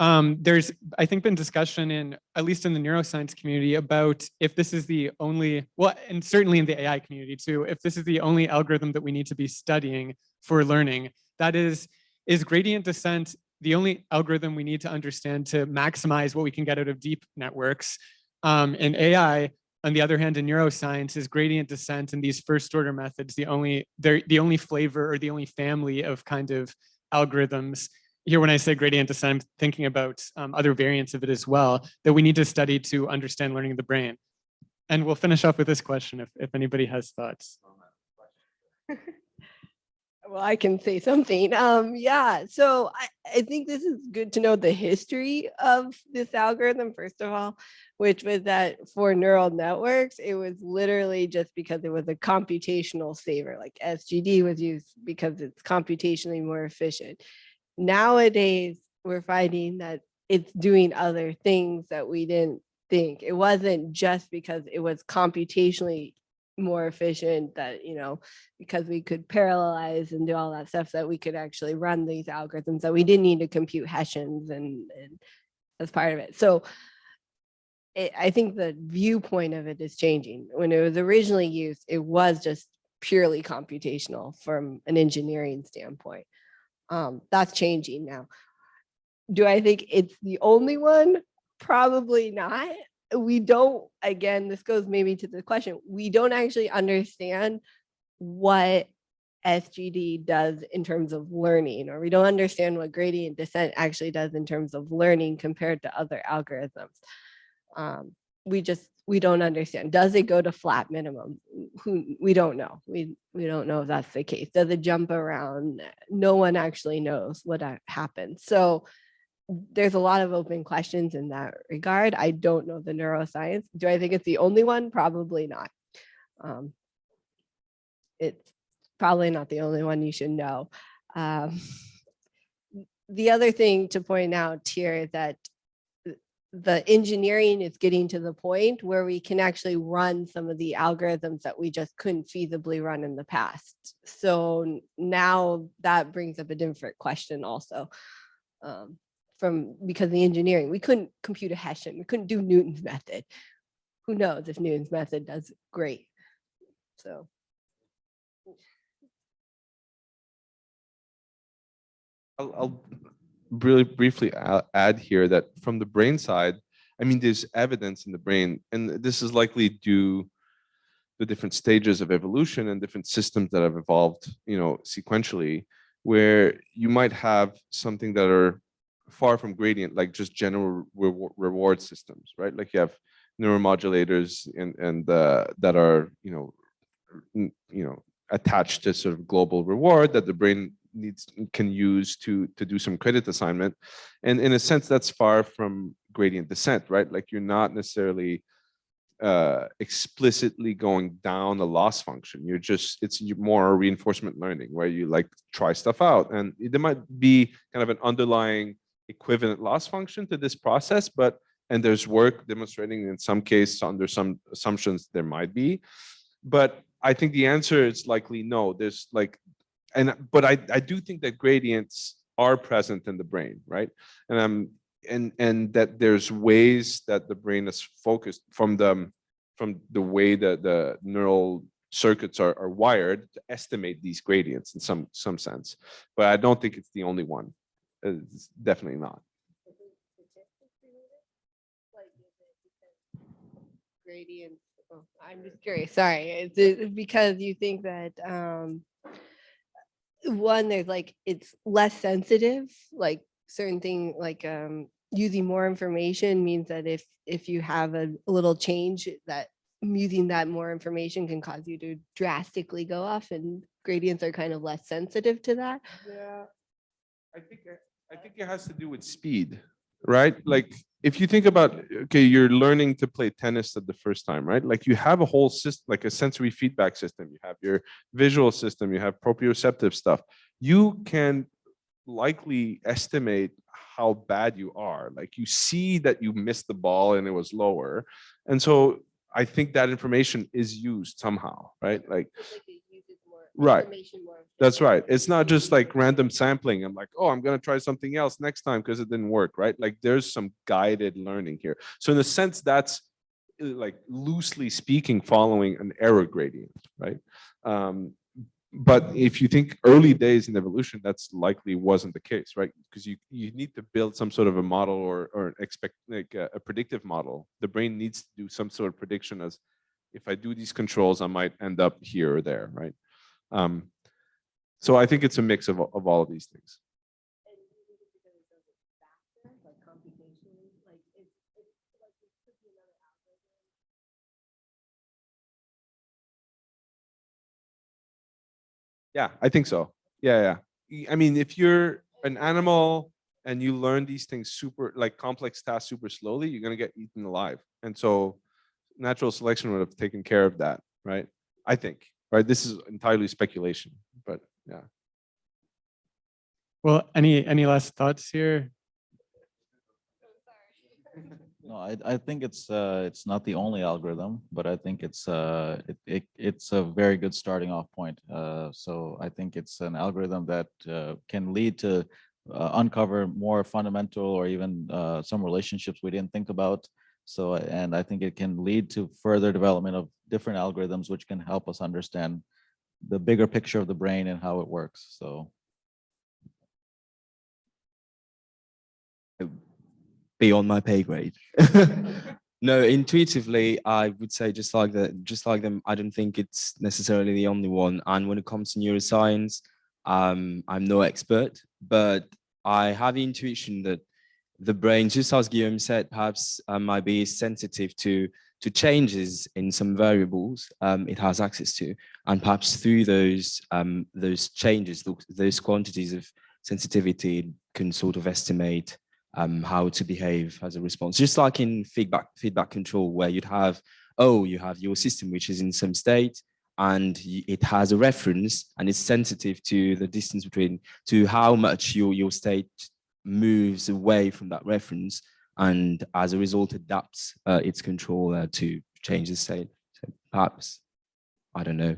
there's, I think, been discussion in, at least in the neuroscience community, about if this is the only, well, and certainly in the AI community too, if this is the only algorithm that we need to be studying for learning. That is gradient descent the only algorithm we need to understand to maximize what we can get out of deep networks? In AI, on the other hand, in neuroscience, is gradient descent and these first order methods the only flavor or the only family of kind of algorithms? Here, when I say gradient descent, I'm thinking about other variants of it as well that we need to study to understand learning of the brain. And we'll finish off with this question if anybody has thoughts. Well, I can say something. Yeah, so I think this is good to know the history of this algorithm, first of all, which was that for neural networks, it was literally just because it was a computational saver. Like SGD was used because it's computationally more efficient. Nowadays, we're finding that it's doing other things that we didn't think. It wasn't just because it was computationally more efficient that, you know, because we could parallelize and do all that stuff, that we could actually run these algorithms, that we didn't need to compute Hessians and as part of it. So I think the viewpoint of it is changing. When it was originally used, it was just purely computational from an engineering standpoint. That's changing now. Do I think it's the only one? Probably not. We don't, again, this goes maybe to the question, we don't actually understand what SGD does in terms of learning, or we don't understand what gradient descent actually does in terms of learning compared to other algorithms. We don't understand. Does it go to flat minimum? We don't know. We don't know if that's the case. Does it jump around? No one actually knows what happens. So there's a lot of open questions in that regard. I don't know the neuroscience. Do I think it's the only one? Probably not. It's probably not the only one you should know. The other thing to point out here is that the engineering is getting to the point where we can actually run some of the algorithms that we just couldn't feasibly run in the past. So now that brings up a different question also. Because the engineering, we couldn't compute a Hessian, we couldn't do Newton's method. Who knows if Newton's method does great? So. I'll really briefly add here that from the brain side, I mean, there's evidence in the brain, and this is likely due to different stages of evolution and different systems that have evolved, you know, sequentially, where you might have something that are far from gradient, like just general reward systems, right? Like you have neuromodulators and that are, you know, attached to sort of global reward that the brain can use to do some credit assignment. And in a sense, that's far from gradient descent, right? Like you're not necessarily explicitly going down a loss function. It's more reinforcement learning where you like try stuff out. And there might be kind of an underlying equivalent loss function to this process, but And there's work demonstrating in some cases under some assumptions there might be. But I think the answer is likely no. There's like, but I do think that gradients are present in the brain, right? And that there's ways that the brain is focused from the way that the neural circuits are wired to estimate these gradients in some sense. But I don't think it's the only one. It's definitely not. Gradients. Oh, I'm just curious. Sorry. Is it because you think that one, there's like it's less sensitive, like certain thing like using more information means that if you have a little change that using that more information can cause you to drastically go off, and gradients are kind of less sensitive to that. Yeah, I think it has to do with speed, right? Like if you think about, okay, you're learning to play tennis at the first time, right? Like you have a whole system, like a sensory feedback system. You have your visual system, you have proprioceptive stuff. You can likely estimate how bad you are. Like you see that you missed the ball and it was lower. And so I think that information is used somehow, right? Like, right. That's right. It's not just like random sampling. I'm like, oh, I'm going to try something else next time because it didn't work, right? Like there's some guided learning here. So in a sense, that's like loosely speaking, following an error gradient, right? But if you think early days in evolution, that's likely wasn't the case, right? Because you need to build some sort of a model or expect like a predictive model. The brain needs to do some sort of prediction as if I do these controls, I might end up here or there, right? So I think it's a mix of all of these things. Yeah, I think so. Yeah. I mean, if you're an animal and you learn these things super, like complex tasks super slowly, you're going to get eaten alive. And so natural selection would have taken care of that, right? I think, right? This is entirely speculation, but yeah. Well, any last thoughts here? No, I think it's not the only algorithm, but I think it's it's a very good starting off point. So I think it's an algorithm that can lead to uncover more fundamental or even some relationships we didn't think about. So, and I think it can lead to further development of different algorithms, which can help us understand the bigger picture of the brain and how it works. So. Beyond my pay grade. No, intuitively, I would say just like them, I don't think it's necessarily the only one. And when it comes to neuroscience, I'm no expert, but I have the intuition that the brain, just as Guillaume said, perhaps might be sensitive to changes in some variables it has access to, and perhaps through those changes, those quantities of sensitivity, it can sort of estimate how to behave as a response. Just like in feedback control, where you have your system which is in some state and it has a reference and it's sensitive to the distance to how much your state moves away from that reference, and as a result adapts its control to change the state. So perhaps, I don't know.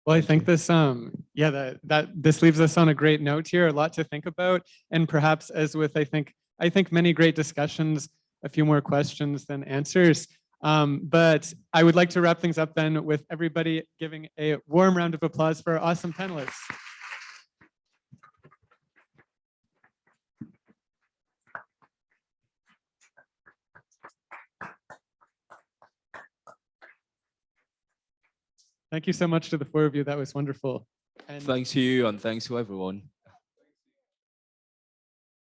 Well, I think this, that this leaves us on a great note here, a lot to think about, and perhaps as with, I think many great discussions, a few more questions than answers. But I would like to wrap things up then with everybody giving a warm round of applause for our awesome panelists. Thank you so much to the four of you. That was wonderful. And thanks to you and thanks to everyone.